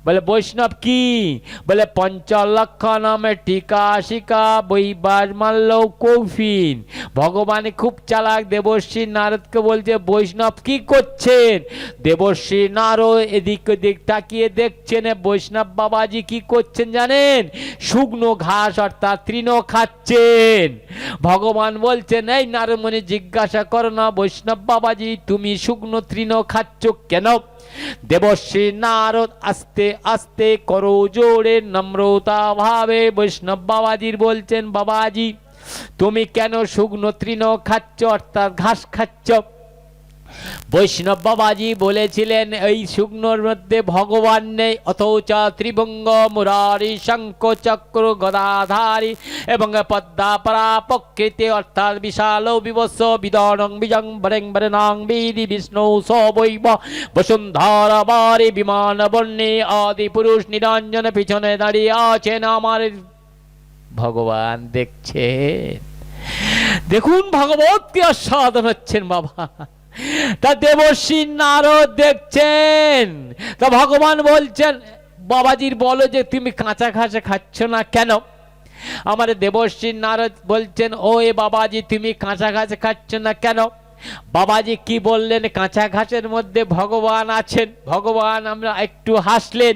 বলে বৈষ্ণব কি? বলে পঞ্চলক্ষ নামে টিকা শিকা বৈবার মাল্য কৌফিন। ভগবান খুব চালাক, দেবর্ষি নারদকে বলছে বৈষ্ণব কি করছেন? দেবর্ষি নারদ এদিক ওদিক তাকিয়ে দেখছেন বৈষ্ণব বাবাজি কি করছেন জানেন? শুকনো ঘাস অর্থাৎ তৃণ খাচ্ছেন। ভগবান বলছেন এই নারদমণি জিজ্ঞাসা করো না বৈষ্ণব বাবাজি তুমি শুকনো তৃণ খাচ্ছ কেন? দেবর্ষি নারদ আস্তে আস্তে করো জোরে নম্রতা ভাবে বৈষ্ণব বাবাজির বলছেন বাবাজি তুমি কেন শুকনো তৃণ খাচ্ছ অর্থাৎ ঘাস খাচ্ছ? বৈষ্ণব বাবাজি বলেছিলেন এই শুকনোর মধ্যে ভগবান নেই, অথচ ত্রিভঙ্গ মুরারি শঙ্খ চক্র গদাধারী এবং পদ্মাপরা প্রকৃতি অর্থাৎ বিশাল বিবস্ব বিদনং বিজং বরেং বরেনাং বিধি বিষ্ণু সবৈব বসুন্ধরা বারে বিমান বর্ণে আদি পুরুষ নিরঞ্জন পিছনে দাঁড়িয়ে আছেন আমার ভগবান দেখছেন। দেখুন ভগবতকে আস্বাদন হচ্ছেন বাবা। তা দেবর্ষি নারদ দেখছেন। তা ভগবান বলছেন বাবাজির বলো যে তুমি কাঁচা ঘাস খাচ্ছ না কেন? আমার দেবর্ষি নারদ বলছেন ও এ বাবাজি তুমি কাঁচা ঘাস খাচ্ছ না কেন? বাবাজি কি বললেন? কাঁচা ঘাসের মধ্যে ভগবান আছেন। ভগবান আমরা একটু হাসলেন।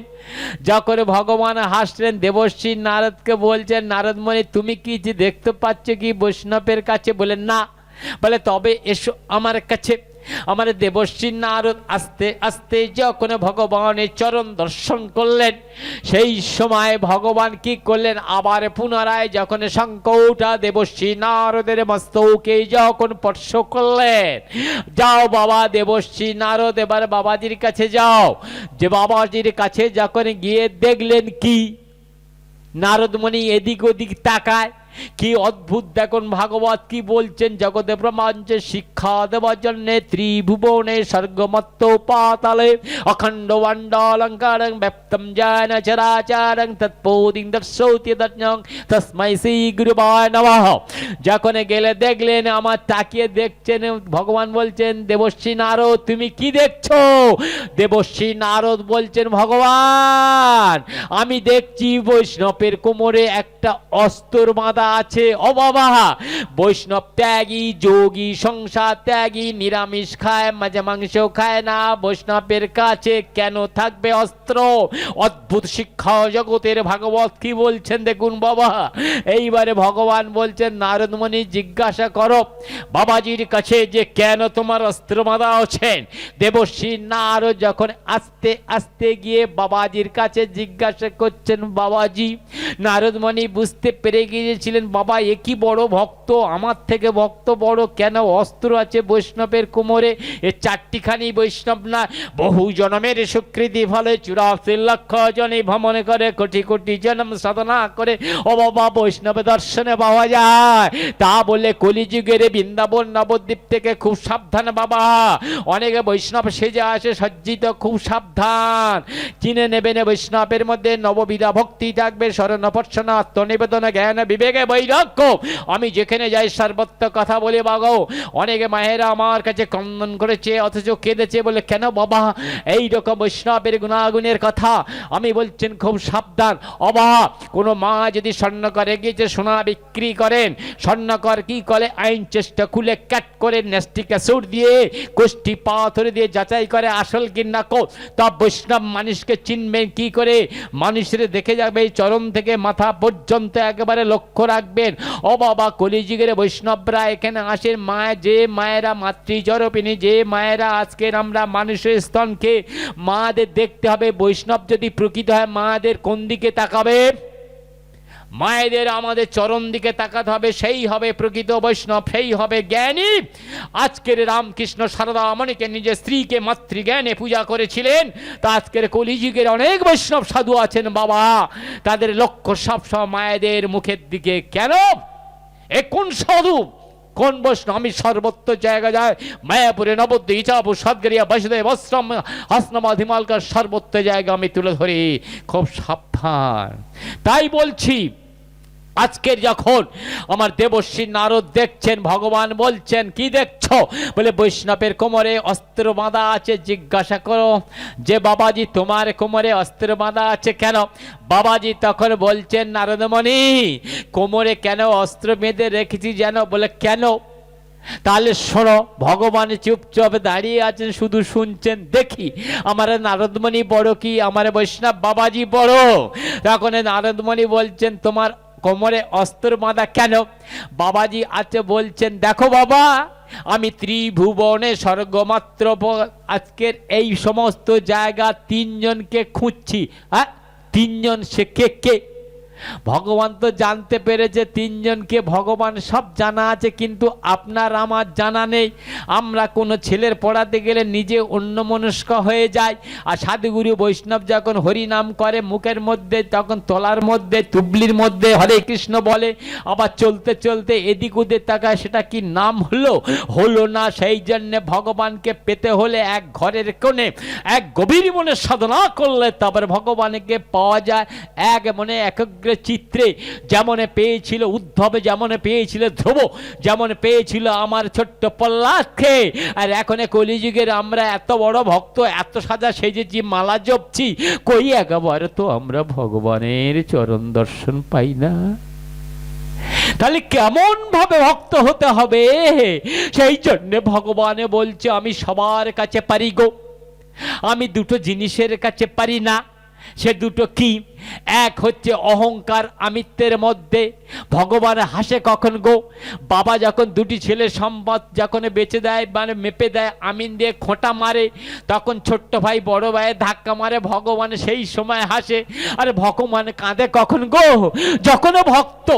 যখন ভগবান হাসলেন দেবর্ষি নারদকে বলছেন নারদমণি তুমি কি যে দেখতে পাচ্ছ কি বৈষ্ণবের কাছে? বলেন না। বলে তবে এসো আমার কাছে। আমার দেবর্ষি নারদ আস্তে আস্তে যখন ভগবানের চরণ দর্শন করলেন সেই সময় ভগবান কি করলেন আবার পুনরায় যখন শঙ্খটা দেবর্ষি নারদের মস্তকে যখন স্পর্শ করলেন যাও বাবা দেবর্ষি নারদ এবার বাবাজির কাছে যাও। যে বাবাজির কাছে যখন গিয়ে দেখলেন কি নারদমণি এদিক ওদিক তাকায় কি অদ্ভুত দেখুন ভাগবত কি বলছেন জগতে ব্রহ্মাঞ্চে শিক্ষা দেওয়ার জন্য ত্রিভুবনে স্বর্গমত্ত পাতালে অখণ্ড মণ্ডলঙ্কারং ব্যক্তম জ্ঞান চরাচরং তৎপোদিং দর্শৌতি দর্শং তস্मै শ্রী গুরুবায় নমঃ। যখন গেলে দেখলেন আমার তাকিয়ে দেখছেন ভগবান বলছেন দেবর্ষি নারদ তুমি কি দেখছো? দেবর্ষি নারদ বলছেন ভগবান আমি দেখছি বৈষ্ণবের কোমরে একটা অস্ত্র বাঁধা আছে। ও বাবা বৈষ্ণব ত্যাগী যোগী সংসার ত্যাগী নিরামিষ খায় মাঝে মাংস খায় না বৈষ্ণবের কাছে কেন থাকবে অস্ত্র? অদ্ভুত শিক্ষা জগতের ভাগবত কি বলছেন দেখুন বাবা। এইবারে ভগবান বলছেন নারদমণি জিজ্ঞাসা করো বাবাজির কাছে যে কেন তোমার অস্ত্র বাঁধা আছেন? দেবর্ষি নারদ যখন আস্তে আস্তে গিয়ে বাবাজির কাছে জিজ্ঞাসা করছেন বাবাজি নারদমণি বুঝতে পেরে গিয়েছিলেন বাবা এ কি বড় ভক্ত আমার থেকে ভক্ত বড় কেন অস্ত্র আছে বৈষ্ণবের কোমরে? এ চারটিখানি বৈষ্ণব না বহু জন্মের স্বীকৃতি ফলে 84 লক্ষ জনে ভ্রমণ করে কোটি কোটি জন্ম সাধনা করে ও বাবা বৈষ্ণব দর্শনে পাওয়া যায়। তা বলে কলিযুগের বৃন্দাবন নবদ্বীপ থেকে খুব সাবধান বাবা। অনেকে বৈষ্ণব সেজে আসে সজ্জিত খুব সাবধান। চিনে নেবেন বৈষ্ণবের মধ্যে নববিধা ভক্তি থাকবে স্মরণ ভর্ৎসনা আত্মনিবেদন জ্ঞান বিবেকে বৈরাগ্য। আমি যেখানে যাই সর্বত্র কথা বলে বাগো। অনেকে মায়েরা আমার কাছে ক্রন্দন করেছে অথচ কেঁদেছে বলে কেন বাবা? এইরকম বৈষ্ণবের গুণাগুণের কথা আমি বলছেন খুব সাবধান। অবা কোনো মা যদি স্বর্ণকরে গিয়েছে সোনা বিক্রি করেন স্বর্ণকর কি করে আইন চেষ্টা খুলে ক্যাট করে ন্যাস্টিক অ্যাসিড দিয়ে কোষ্ঠী পাথর দিয়ে যাচাই করে আসল কিনা কো। তা বৈষ্ণব মানুষকে চিনবেন কি করে? মানুষের দেখে যাবে চরণ থেকে মাথা পর্যন্ত একেবারে লক্ষ্য রাখবেন। ও বাবা কলিযুগের বৈষ্ণবরা এখানে আসেন যে মায়েরা মাতৃজরপিনী যে মায়েরা আজকের আমরা মানুষের স্তনকে মাদের দেখতে হবে। বৈষ্ণব যদি প্রকৃত হয় মাদের কোন দিকে তাকাবে? মায়েদের আমাদের চরণ দিকে তাকাতে হবে সেই হবে প্রকৃত বৈষ্ণব সেই হবে জ্ঞানী। আজকের রামকৃষ্ণ সারদা মণিকে নিজের স্ত্রীকে মাতৃজ্ঞানে পূজা করেছিলেন। তা আজকের কলিযুগের অনেক বৈষ্ণব সাধু আছেন বাবা তাদের লক্ষ্য সবসময় মায়েদের মুখের দিকে। কেন? এ কোন সাধু কোন বৈষ্ণব? আমি সর্বত্র জায়গা যায় মায়াপুরে নবদ্বীপ ইছাপুর সদগরিয়া বৈষ্ণব আশ্রম হাসনাবাদ হিমালকার সর্বত্র জায়গা আমি তুলে ধরি খুব সাবধান। তাই বলছি আজকের যখন আমার দেবর্ষী নারদ দেখছেন, ভগবান বলছেন কি দেখছো? বলে বৈষ্ণবের কোমরে অস্ত্র বাঁধা আছে। জিজ্ঞাসা করো যে বাবাজি তোমার কোমরে অস্ত্র বাঁধা আছে কেন? বাবাজি তখন বলছেন নারদমণি কোমরে কেন অস্ত্র বেঁধে রেখেছি জানো? বলে কেন? তাহলে শোনো। ভগবান চুপচাপ দাঁড়িয়ে আছেন, শুধু শুনছেন। দেখি আমার নারদমণি বড় কি আমার বৈষ্ণব বাবাজি বড়? তখন নারদমণি বলছেন তোমার কোমরে অস্ত্র বাঁধা কেন? বাবাজি আছে বলছেন দেখো বাবা, আমি ত্রিভুবনে স্বর্গমাত্র আজকের এই সমস্ত জায়গা তিনজনকে খুঁজছি। হ্যাঁ, তিনজন সে কে কে? ভগবান তো জানতে পেরেছে তিনজনকে, ভগবান সব জানা আছে, কিন্তু আপনার আমার জানা নেই। আমরা কোনো ছেলের পড়াতে গেলে নিজে অন্যমনস্ক হয়ে যায়। আর সাধুগুরু বৈষ্ণব যখন হরি নাম করে মুখের মধ্যে, তখন তলার মধ্যে তুবলির মধ্যে হরে কৃষ্ণ বলে, আবার চলতে চলতে এদিক ওদিক তাকায়, সেটা কি নাম হলো না। সেই জন্যে ভগবানকে পেতে হলে এক ঘরের কোণে এক গভীর মনে সাধনা করলে তারপর ভগবানকে পাওয়া যায়। এক মনে একগ্র চিত্রে যেমন পেয়েছিল উদ্ধবে, যেমন পেয়েছিল ধ্রুব, যেমন পেয়েছিল আমার ছোট্ট প্রহ্লাদকে। আর এখন কলিযুগের আমরা এত বড় ভক্ত, এত সাজা সেজেছি, মালা জপছি, কই একবার তো আমরা ভগবানের চরণ দর্শন পাই না। তাহলে কেমন ভাবে ভক্ত হতে হবে? সেই জন্য ভগবান বলছে আমি সবার কাছে পারি গো, আমি দুটো জিনিসের কাছে পারি না। সে দুটো কি? এক হচ্ছে অহংকার আমিত্বের মধ্যে। ভগবান হাসে কখন গো? বাবা যখন দুটি ছেলে সম্পদ যখন বেচে দেয়, মানে মেপে দেয়, আমিন দিয়ে খোঁটা মারে, তখন ছোট্ট ভাই বড় ভাইয়ের ধাক্কা মারে, ভগবান সেই সময় হাসে। আর ভগবান কাঁদে কখন গো? যখন ভক্ত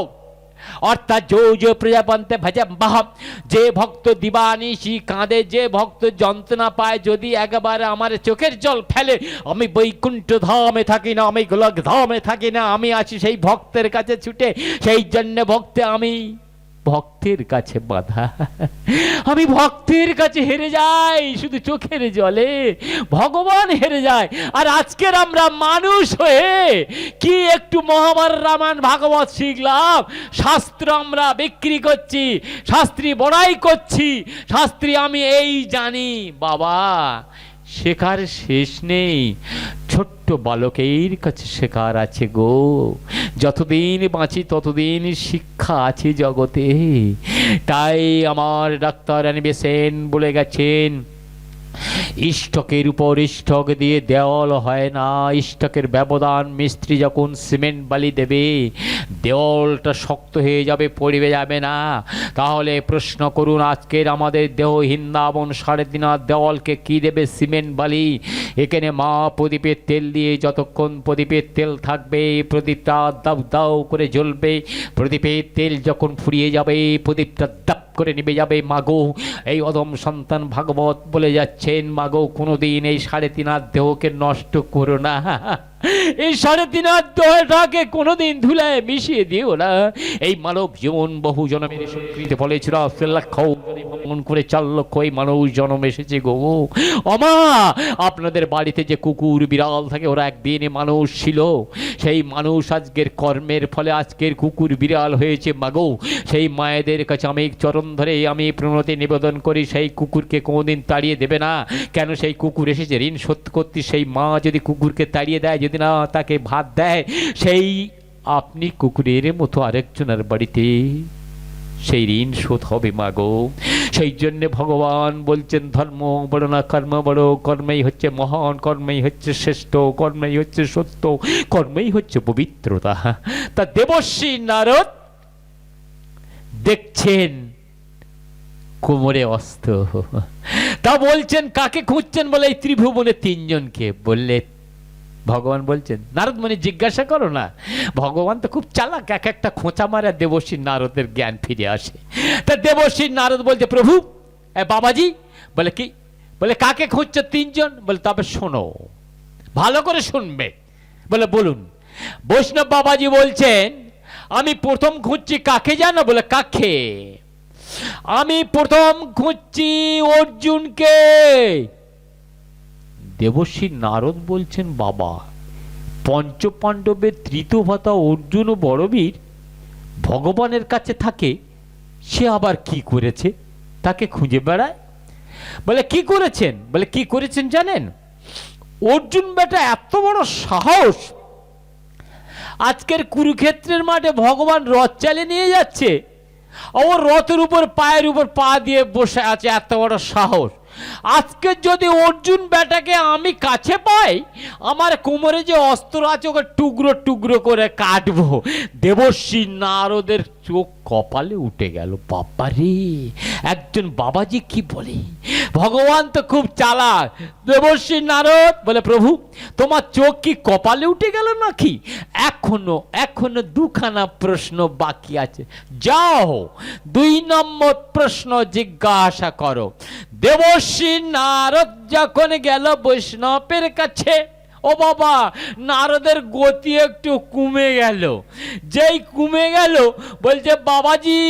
অর্থাৎ জো প্রজাপন্তে ভজম বাহম, যে ভক্ত দিবানিশি কাঁদে, যে ভক্ত যন্ত্রণা পায়, যদি একবার আমার চোখের জল ফেলে, আমি বৈকুণ্ঠ ধামে থাকি না, আমি গোলক ধামে থাকি না, আমি আছি সেই ভক্তের কাছে ছুটে। সেই জন্য ভক্তে আমি ভক্তের কাছে বাধা, আমি ভক্তের কাছে হেরে যাই, শুধু চোখের জলে ভগবান হেরে যায়। আর আজকের আমরা মানুষ হয়ে কি একটু মহাভারত রামায়ণ ভাগবত শিখলাম, শাস্ত্র আমরা বিক্রি করছি, শাস্ত্রী বড়াই করছি, শাস্ত্রী আমি এই জানি। বাবা শেখার শেষ নেই, ছোট্ট বালকের কাছে শেখার আছে গো। যতদিন বাঁচি ততদিন শিক্ষা আছে জগতে। তাই আমার ডাক্তার অ্যানিবেসেন বলে গেছেন, ইষ্টকের উপর ইষ্টক দিয়ে দেওয়াল হয় না। ইষ্টকের ব্যবধান, মিস্ত্রি যখন সিমেন্ট বালি দেবে দেওয়ালটা শক্ত হয়ে যাবে, পড়বে যাবে না। তাহলে প্রশ্ন করুন, আজকের আমাদের দেহ হিন্দাবন 3.5 দেওয়ালকে কি দেবে? সিমেন্ট বালি। এখানে মা প্রদীপের তেল দিয়ে, যতক্ষণ প্রদীপের তেল থাকবে প্রদীপটা দাউ দাউ করে জ্বলবে। প্রদীপের তেল যখন ফুরিয়ে যাবে প্রদীপটা দাপ করে নিভে যাবে। মাগো এই অদম সন্তান ভাগবত বলে যাচ্ছেন, মাগো কোনোদিন এই 3.5 দেহকে নষ্ট করো না, এই 3.5 দেহটাকে কোনোদিন ধুলায় মিশিয়ে দিও না। এই মানব জীবন বহু জন্মের সংকৃতি ফলেছিল, 1,00,000 করে 4 লক্ষ এই মানুষ জন্ম এসেছে গো। অমা আপনাদের বাড়িতে যে কুকুর বিড়াল থাকে, ওরা একদিন মানুষ ছিল, সেই মানুষ আজকের কর্মের ফলে আজকের কুকুর বিড়াল হয়েছে। মাগো সেই মায়েদের কাছে আমি চরণ ধরে আমি প্রণতি নিবেদন করি, সেই কুকুরকে কোনোদিন তাড়িয়ে দেবে না। কেন? সেই কুকুর এসেছে ঋণ শোধ করতে। সেই মা যদি কুকুরকে তাড়িয়ে দেয়, যদি না তাকে ভাত দেয়, সেই আপনি কুকুরের মতো আরেকজনের বাড়িতে সেই ঋণ শোধ হবে মাগো। সেই জন্য ভগবান বলছেন ধর্ম বড় না কর্ম বড়, কর্মেই হচ্ছে মহান, কর্মেই হচ্ছে শ্রেষ্ঠ, কর্মেই হচ্ছে সত্য, কর্মেই হচ্ছে পবিত্রতা। তা দেবর্ষী নারদ দেখছেন কোমরে অস্ত্র, তা বলছেন কাকে খুঁজছেন? বলে এই ত্রিভুবনে 3 জনকে। বললে ভগবান বলছেন নারদ মনে জিজ্ঞাসা করো না। ভগবান তো খুব চালাক, এক একটা খোঁচা মারা দেবর্ষী নারদের জ্ঞান ফিরে আসে। তা দেবর্ষী নারদ বলছে প্রভু বাবাজি। বলে কি? বলে কাকে খুঁজছে? 3 জন। বলে তবে শোনো, ভালো করে শুনবে। বলে বলুন। বৈষ্ণব বাবাজি বলছেন আমি প্রথম খুঁজছি কাকে জানো? বলে কাকে? আমি প্রথম খুঁজছি অর্জুনকে। দেবর্ষী নারদ বলছেন বাবা, 5 পাণ্ডবের তৃতীয় ভ্রাতা অর্জুন ও বড়বীর, ভগবানের কাছে থাকে, সে আবার কি করেছে তাকে খুঁজে বেড়ায়। বলে কি করেছেন? বলে কি করেছেন জানেন? অর্জুন বেটা এত বড় সাহস, আজকের কুরুক্ষেত্রের মাঠে ভগবান রথ চালিয়ে নিয়ে যাচ্ছে, ও রথের উপর পায়ের উপর পা দিয়ে বসে আছে, এত বড় সাহস। আজকে যদি অর্জুন বেটাকে আমি কাছে পাই, আমার কোমরে যে অস্ত্র আছে ওকে টুকরো টুকরো করে কাটবো। দেবর্ষি নারদের চোখ কপালে উঠে গেল। বাবা রে, একজন বাবাজি কি বলে! ভগবান তো খুব চালাক। দেবর্ষি নারদ বলে, প্রভু তোমার চোখ কি কপালে উঠে গেল নাকি? এখনো দুখানা প্রশ্ন বাকি আছে, যাও 2 নম্বর প্রশ্ন জিজ্ঞাসা করো। দেবর্ষি নারদ যখন গেল বৈষ্ণবের কাছে, ও বাবা, নারদের গতি একটু কমে গেল। যেই কমে গেল বলছে, বাবাজি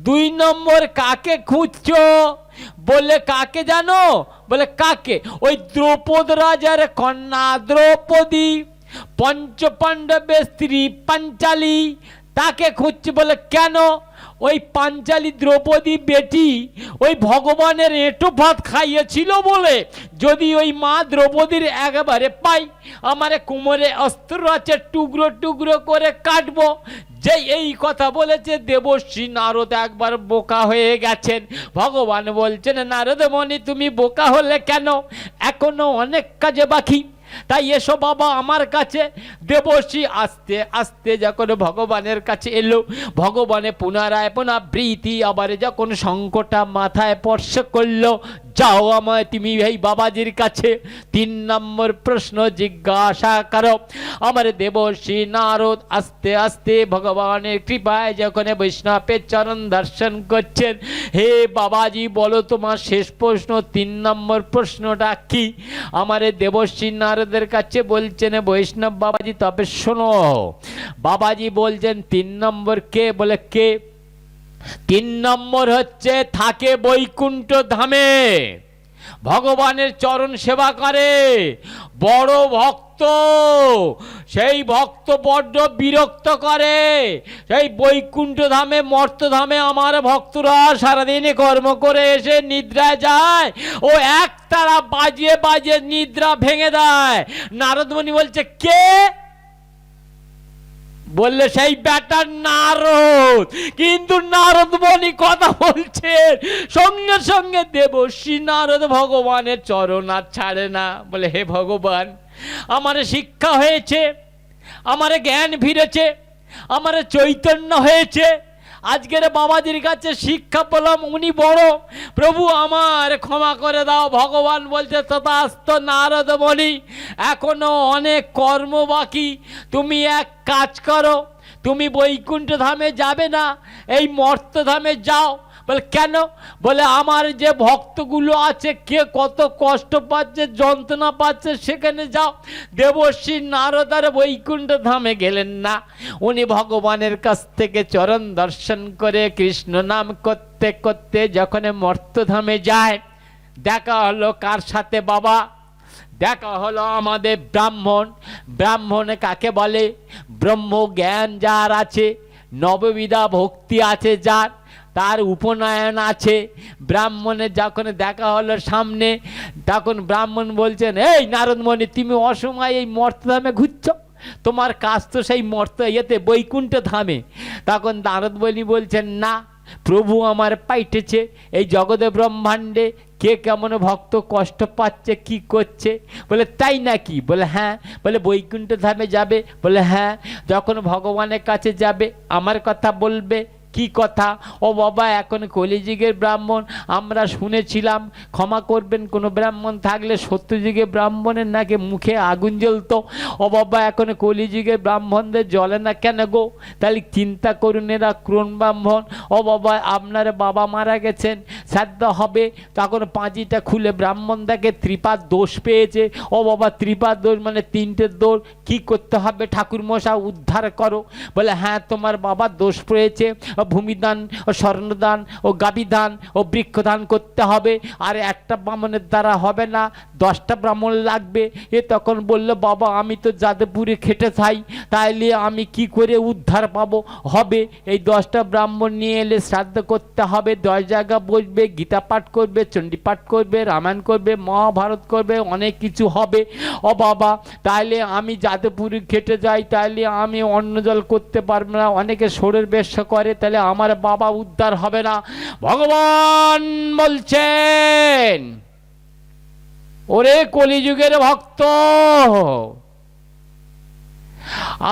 2 নম্বর কাকে খুঁজছো? বলে কাকে জানো? বলে কাকে? ওই দ্রৌপদ রাজার কন্যা দ্রৌপদী, পঞ্চপাণ্ডবের স্ত্রী পাঞ্চালী, তাকে খুঁজছে। বলে কেন? ওই পাঞ্চালী দ্রৌপদী বেটি ওই ভগবানের এঁটো ভাত খাইয়েছিল বলে, যদি ওই মা দ্রৌপদীর একেবারে পাই, আমার কোমরে অস্ত্র আছে, টুকরো টুকরো করে কাটবো। যে এই কথা বলেছে, দেবর্ষি নারদ একবার বোকা হয়ে গেছেন। ভগবান বলছেন, নারদ মুনি তুমি বোকা হলে কেন? এখনো অনেক কাজে বাকি, তাই এসো বাবা আমার কাছে। দেবর্ষি আস্তে আস্তে যখন ভগবানের কাছে এলো, ভগবানে পুনরায় পুনরাবৃত্তি আবার যখন সংকটা মাথায় স্পর্শ করলো, যাও আমায় তুমি এই বাবাজির কাছে 3 নম্বর প্রশ্ন জিজ্ঞাসা করো। আমার দেবর্ষি নারদ আস্তে আস্তে ভগবানের কৃপায় যখন বৈষ্ণবের চরণ দর্শন করছেন, হে বাবাজি বলো তোমার শেষ প্রশ্ন 3 নম্বর প্রশ্নটা কি? আমার দেবর্ষি নারদের কাছে বলছেন, বৈষ্ণব বাবাজি তবে শোনো। বাবাজি বলছেন 3 নম্বর কে? বলে কে? 3 নম্বর হচ্ছে থাকে বৈকুণ্ঠ ধামে, ভগবানের চরণ সেবা করে, বড় ভক্ত। সেই ভক্ত বড্ড বিরক্ত করে। সেই বৈকুণ্ঠ ধামে মর্ত ধামে আমার ভক্তরা সারাদিনে কর্ম করে এসে নিদ্রায় যায়, ও একতারা বাজিয়ে বাজিয়ে নিদ্রা ভেঙে দেয়। নারদ মুনি বলছে কে? বললে সেই ব্যাটার নারদ। কিন্তু নারদ মুনি কথা বলছেন, সঙ্গে সঙ্গে দেবর্ষি নারদ ভগবানের চরণ আর ছাড়ে না। বলে হে ভগবান, আমার শিক্ষা হয়েছে, আমার জ্ঞান ফিরেছে, আমার চৈতন্য হয়েছে, আজকের বাবাজির কাছে শিক্ষা পেলাম, উনি বড়, প্রভু আমার ক্ষমা করে দাও। ভগবান বলছে, তথাস্তু নারদ মুনি, এখনো অনেক কর্ম বাকি, তুমি এক কাজ করো, তুমি বৈকুণ্ঠ ধামে যাবে না, এই মর্ত ধামে যাও। বলে কেন? বলে আমার যে ভক্তগুলো আছে, কে কত কষ্ট পাচ্ছে, যন্ত্রণা পাচ্ছে, সেখানে যাও। দেবর্ষি নারদ আর বৈকুণ্ঠ ধামে গেলেন না, উনি ভগবানের কাছ থেকে চরণ দর্শন করে কৃষ্ণ নাম করতে করতে যখন মর্তধামে যায়, দেখা হলো কার সাথে? বাবা, দেখা হলো আমাদের ব্রাহ্মণ। ব্রাহ্মণে কাকে বলে? ব্রহ্ম জ্ঞান যার আছে, নববিধা ভক্তি আছে যার, তার উপনয়ন আছে। ব্রাহ্মণের যখন দেখা হলো সামনে, তখন ব্রাহ্মণ বলছেন, এই নারদ মুনি, তুমি অসময় এই মর্তধামে ঘুরছো, তোমার কাজ তো সেই ইয়েতে বৈকুণ্ঠ ধামে। তখন নারদ মুনি বলছেন, না প্রভু আমার পাইটেছে এই জগতে ব্রহ্মাণ্ডে কে কেমন ভক্ত কষ্ট পাচ্ছে, কি করছে। বলে তাই নাকি? বলে হ্যাঁ। বলে বৈকুণ্ঠ ধামে যাবে? বলে হ্যাঁ। যখন ভগবানের কাছে যাবে আমার কথা বলবে। কি কথা? ও বাবা, এখন কলিযুগের ব্রাহ্মণ আমরা শুনেছিলাম, ক্ষমা করবেন কোনো ব্রাহ্মণ থাকলে, সত্যযুগে ব্রাহ্মণের নাকি মুখে আগুন জ্বলতো। ও বাবা, এখন কলিযুগের ব্রাহ্মণদের জ্বলে না কেন গো? তাহলে চিন্তা করুন, এরা ক্রোন ব্রাহ্মণ। ও বাবা, আপনার বাবা মারা গেছেন, শ্রাদ্ধ হবে, তখন পাঁজিটা খুলে ব্রাহ্মণ দেখে ত্রিপাদ দোষ পেয়েছে। ও বাবা, ত্রিপাদ দোষ মানে 3টে দোষ, কি করতে হবে ঠাকুর মশাই উদ্ধার করো। বলে হ্যাঁ, তোমার বাবা দোষ পেয়েছে, ভূমিদান ও স্বর্ণদান ও গাবিদান ও বৃক্ষদান করতে হবে। আর একটা ব্রাহ্মণের দ্বারা হবে না, 10টা ব্রাহ্মণ লাগবে। এ তখন বলল, বাবা আমি তো যাদবপুরে খেটে খাই, তাইলে আমি কি করে উদ্ধার পাবো? হবে, এই 10টা ব্রাহ্মণ নিয়ে এলে শ্রাদ্ধ করতে হবে, 10 জায়গা বসবে, গীতা পাঠ করবে, চণ্ডী পাঠ করবে, রামায়ণ করবে, মহাভারত করবে, অনেক কিছু হবে। ও বাবা, তাইলে আমি যাদবপুরে খেটে যাই, তাইলে আমি অন্ন জল করতে পারবো না, অনেকে শরীর ব্যবসা করে, তাহলে আমার বাবা উদ্ধার হবে না। ভগবান বলছেন, ওরে কলিযুগের ভক্ত,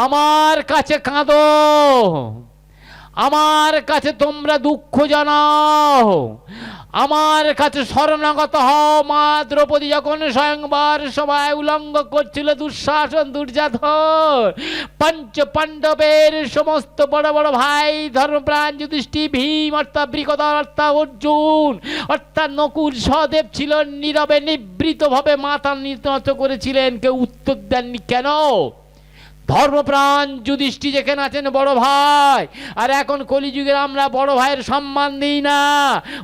আমার কাছে কাঁদো, আমার কাছে তোমরা দুঃখ জানাও, আমার কাছে শরণাগত হও। মা দ্রৌপদী যখন স্বয়ংবর সভায় উলঙ্গ করছিল দুঃশাসন দুর্যাধন, পঞ্চ পাণ্ডবের সমস্ত বড় বড় ভাই ধর্মপ্রাণ যুধিষ্ঠির, ভীম অর্থাৎ বৃকোদর অর্থাৎ অর্জুন অর্থাৎ নকুল, সহদেব ছিল নীরবে নিবৃতভাবে মাথা নত করেছিলেন, কেউ উত্তর দেননি। কেন? ধর্মপ্রাণ যুধিষ্ঠির যেখানে আছেন বড় ভাই, আর এখন কলিযুগের আমরা বড় ভাইয়ের সম্মান দিই না।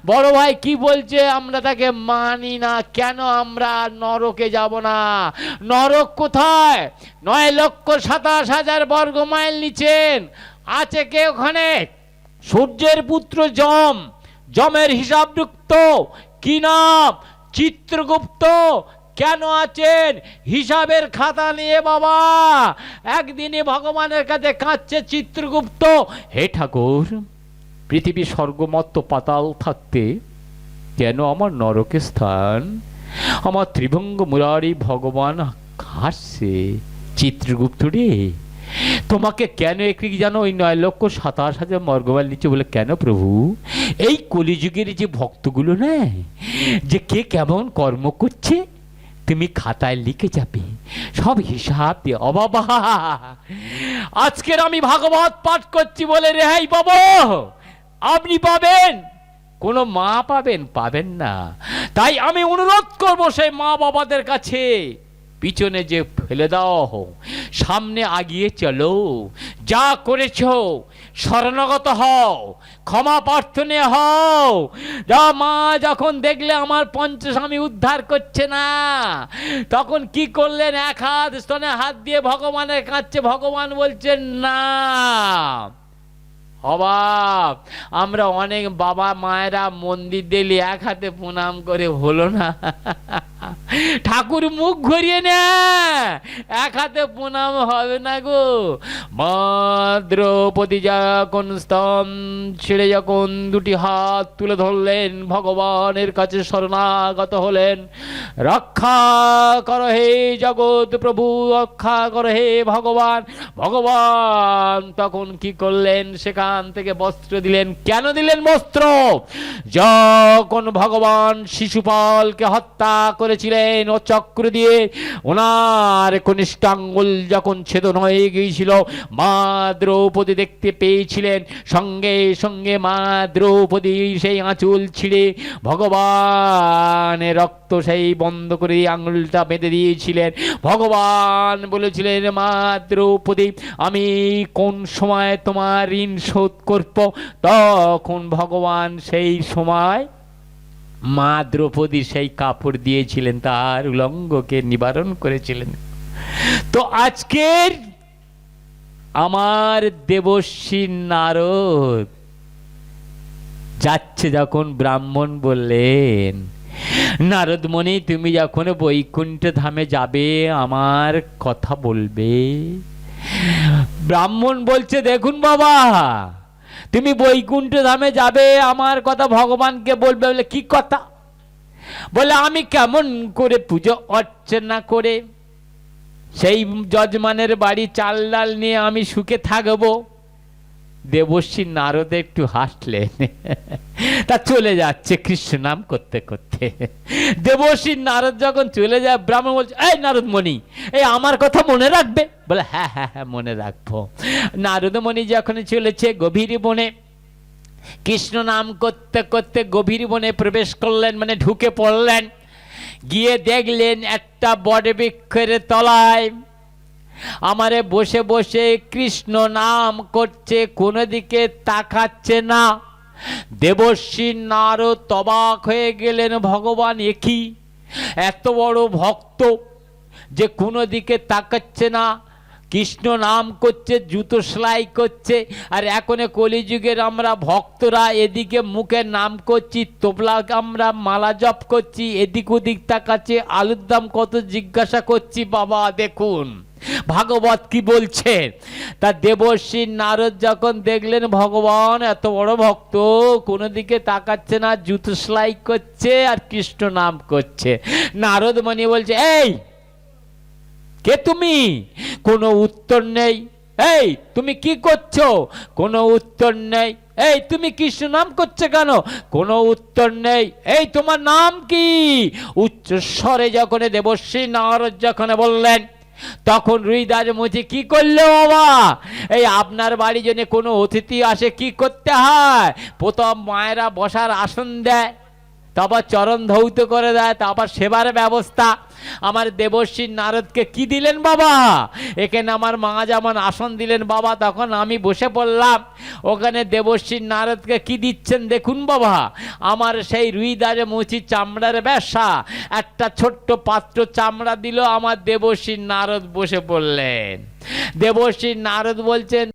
বড় ভাই কি বলছে আমরা তাকে মানি না। কেন? আমরা নরকে যাব না। নরক কোথায়? 9,27,000 বর্গ মাইল নিচেন আছে কে ওখানে? সূর্যের পুত্র যম, যমের হিসাবযুক্ত কি নাম? চিত্রগুপ্ত। কেন আছেন? হিসাবের খাতা নিয়ে বাবা। একদিনে ভগবানের কাছে কাঁদছে চিত্রগুপ্ত, হে ঠাকুর, পৃথিবী স্বর্গমত্ত পাতাল থাকতে কেন আমার নরকে স্থান? আমার ত্রিভঙ্গ মুরারি ভগবান হাসছে। চিত্রগুপ্ত রে, তোমাকে কেন একটি জানো ওই 9,27,000 বর্গমাইল নিচে? বলে কেন প্রভু? এই কলিযুগের যে ভক্তগুলো না, যে কে কেমন কর্ম করছে তুমি খাতায় লিখে যাবে, সব হিসাব দিয়ে। ও বাবা, আজকের আমি ভাগবত পাঠ করছি বলে রেহাই পাবো? আপনি পাবেন, কোনো মা পাবেন? পাবেন না। তাই আমি অনুরোধ করবো সেই মা বাবাদের কাছে, পিছনে যে ফেলে দাও, সামনে আগিয়ে চলো। যা করেছো শরণাগত হও, ক্ষমা প্রার্থনে হও। যা মা যখন দেখলে আমার পঞ্চস্বামী উদ্ধার করছে না, তখন কি করলেন? এক হাত স্তনে হাত দিয়ে ভগবানের কাছে ভগবান বলছেন না। অবাক, আমরা অনেক বাবা মায়েরা মন্দির দিলি এক হাতে প্রণাম করে, হলো না। ঠাকুর মুখ ঘুরিয়ে না, এক হাতে প্রণাম হবে না গো। মা দ্রৌপদী যখন স্তন ছেড়ে যখন দুটি হাত তুলে ধরলেন, ভগবানের কাছে শরণাগত হলেন। রক্ষা করো হে জগৎ প্রভু, রক্ষা করো হে ভগবান। ভগবান তখন কি করলেন? সেখান থেকে বস্ত্র দিলেন। কেন দিলেন বস্ত্র? যখন ভগবান শিশুপালকে হত্যা করেছিলেন ও চক্র দিয়ে ওনার কনিষ্ঠাঙ্গুল যখন ছেদন হয়ে গিয়েছিল, মা দ্রৌপদী দেখতে পেয়েছিলেন। সঙ্গে সঙ্গে মা দ্রৌপদী সেই আঁচল ছিঁড়ে ভগবানের রক্ত সেই বন্ধ করে আঙুলটা বেঁধে দিয়েছিলেন। ভগবান বলেছিলেন, মা দ্রৌপদী, আমি কোন সময় তোমার ঋণ শোধ করব? তখন ভগবান সেই সময় মা দ্রৌপদীর সেই কাপড় দিয়েছিলেন, তার উলঙ্গকে নিবারণ করেছিলেন। তো আজকের আমার দেবর্ষি নারদ যাচ্ছে যখন, ব্রাহ্মণ বললেন, নারদ মুনি তুমি যখন বৈকুণ্ঠ ধামে যাবে আমার কথা বলবে। ব্রাহ্মণ বলছে, দেখুন বাবা, তুমি বৈকুণ্ঠ ধামে যাবে আমার কথা ভগবানকে বলবে। বলে কি কথা? বলে আমি কেমন করে পুজো অর্চনা করে সেই যজমানের বাড়ি চাল ডাল নিয়ে আমি সুখে থাকবো? দেবর্ষি নারদ একটু হাসলেন, তা চলে যাচ্ছে কৃষ্ণ নাম করতে করতে। দেবর্ষি নারদ যখন চলে যায়, ব্রাহ্মণ বলছে, এই নারদ মুনি, এই আমার কথা মনে রাখবে? বলে হ্যাঁ হ্যাঁ হ্যাঁ মনে রাখবো। নারদ মুনি যখন চলেছে গভীর বনে, কৃষ্ণ নাম করতে করতে গভীর বনে প্রবেশ করলেন, মানে ঢুকে পড়লেন। গিয়ে দেখলেন একটা বটবৃক্ষের তলায় আমারে বসে বসে কৃষ্ণ নাম করছে, কোনো দিকে তাকাচ্ছে না। দেবর্ষি নারদ অবাক হয়ে গেলেন, ভগবান একই এত বড় ভক্ত যে কোনো দিকে তাকাচ্ছে না, কৃষ্ণ নাম করছে, জুতো সেলাই করছে। আর এখন কলিযুগের আমরা ভক্তরা এদিকে মুখে নাম করছি, তোবলা আমরা মালা জপ করছি, এদিক ওদিক তাকাচ্ছে, আলুর দাম কত জিজ্ঞাসা করছি। বাবা দেখুন ভাগবত কি বলছে। তা দেবর্ষি নারদ যখন দেখলেন ভগবান এত বড় ভক্ত, কোনো দিকে তাকাচ্ছে না, জুতো সেলাই করছে আর কৃষ্ণ নাম করছে, নারদ মনি বলছে, এই কে তুমি? কোনো উত্তর নেই। এই তুমি কি করছো? কোনো উত্তর নেই। এই তুমি কৃষ্ণ নাম করছো কেন? কোনো উত্তর নেই। এই তোমার নাম কি? উচ্চ স্বরে যখন দেবর্ষি নারদ যখন বললেন, তখন রুইদাস মুচি কি করলো বাবা? এই আপনার বাড়ি জন্য কোনো অতিথি আসে কি করতে হয়? প্রথম মায়েরা বসার আসন দেয়, তারপর চরণ ধৌত করে দেয়, তারপর সেবার ব্যবস্থা। আমার দেবর্ষি নারদকে কি দিলেন বাবা? এখানে আমার মা যেমন আসন দিলেন বাবা, তখন আমি বসে পড়লাম। ওখানে দেবর্ষি নারদকে কি দিচ্ছেন দেখুন বাবা। আমার সেই রুইদারে মুচি চামড়ার ব্যবসা, একটা ছোট্ট পাত্র চামড়া দিল, আমার দেবর্ষি নারদ বসে পড়লেন। দেবর্ষি নারদ বলছেন,